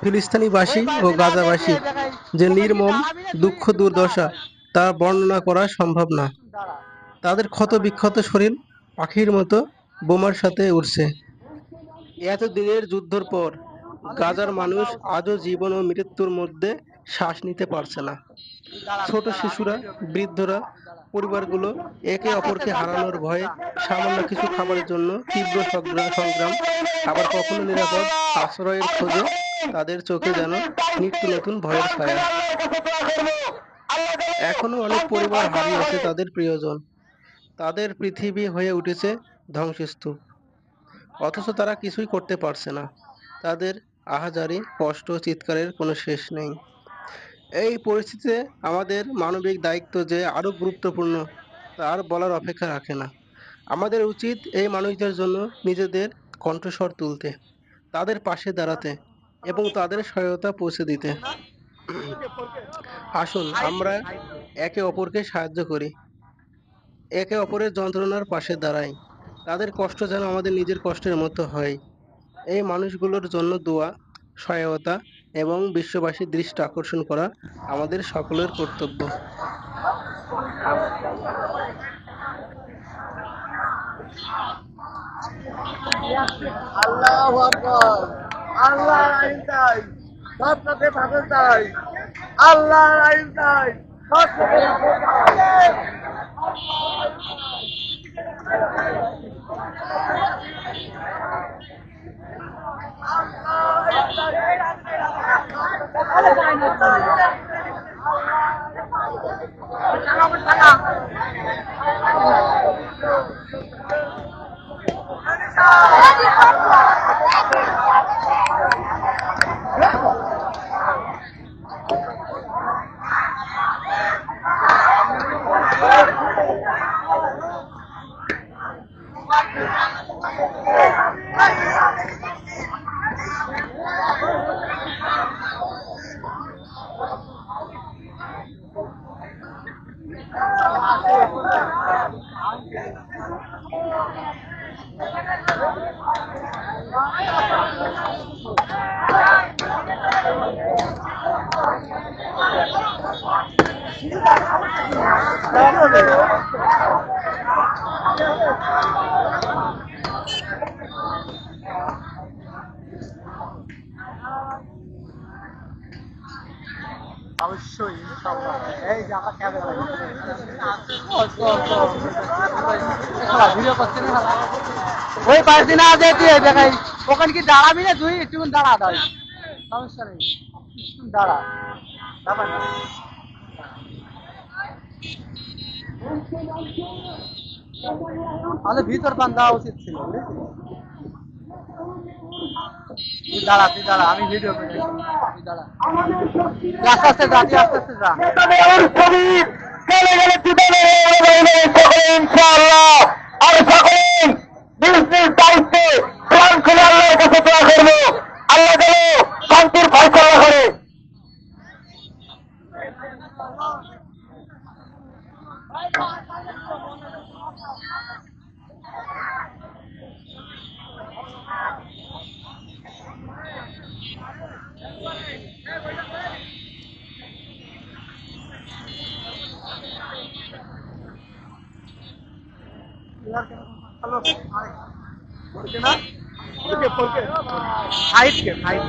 ফিলিস্তিনিবাসী ও গাজাবাসীর যে নির্মম দুঃখ দুর্দশা তা বর্ণনা করা সম্ভব না। তাদের ক্ষত-বিক্ষত শরীর পাখির মতো বোমার সাথে উড়ছে। এত দিনের যুদ্ধের পর গাজার মানুষ আজও জীবন ও মৃত্যুর মধ্যে শ্বাস নিতে পারছে না। ছোট শিশুরা, বৃদ্ধরা, পরিবারগুলো একে অপরকে হারানোর ভয়ে সামান্য কিছু খাবারের জন্য তীব্র সংগ্রাম, আবার কখনো নিরাপদ আশ্রয়ের খোঁজে তাদের চোখে যেন নিত্য নতুন ভয়ের ছায়া। এখনো অনেক পরিবার হারিয়েছে তাদের প্রিয়জন, তাদের পৃথিবী হয়ে উঠেছে ধ্বংসস্তূপ, অথচ তারা কিছুই করতে পারছে না। তাদের আহাজারি, কষ্ট, চিৎকারের কোনো শেষ নেই। এই পরিস্থিতিতে আমাদের মানবিক দায়িত্ব যে আরো গুরুত্বপূর্ণ তার বলার অপেক্ষা রাখে না। আমাদের উচিত এই মানুষদের জন্য নিজেদের কণ্ঠস্বর তুলতে, তাদের পাশে দাঁড়াতে এবং তাদের সহায়তা পৌঁছে দিতে। আসুন আমরা একে অপরকে সাহায্য করি, একে অপরের যন্ত্রণার পাশে দাঁড়াই। তাদের কষ্ট যেন আমাদের নিজের কষ্টের মতো হয়। এই মানুষগুলোর জন্য দোয়া, সহায়তা এবং বিশ্ববাসীর দৃষ্টি আকর্ষণ করা আমাদের সকলের কর্তব্য। আল্লাহু আকবার। আল্লাহর আইন চাই, সৎপথে থাকতে চাই। আল্লাহর আইন চাই, সৎপথে থাকতে চাই। অবশ্যই ইনশাআল্লাহ। এই যে আমার ক্যামেরা ভিডিও করছে না, ওই পারছি না যে তুই দেখাই ওখানে কি দাঁড়াবি না, তুই একটু দাঁড়া, দাঁড়ি সমস্যা নেই, দাঁড়া দাঁড়া না। তাহলে ভিতর পান দেওয়া উচিত ছিল। তুই দাঁড়া, তুই দাঁড়া, আমি ভিডিও করে তুই দাঁড়া, আস্তে আস্তে যা, তুই আস্তে আস্তে যা। চলে গেলে ইনশাআল্লাহ। আর সকলে নিজ নিজ দায়িত্বে প্রাণ খুলে আল্লাহর কাছে দোয়া করবো, আল্লাহ যেন শান্তির ফয়সালা করে। हाइट के हाइट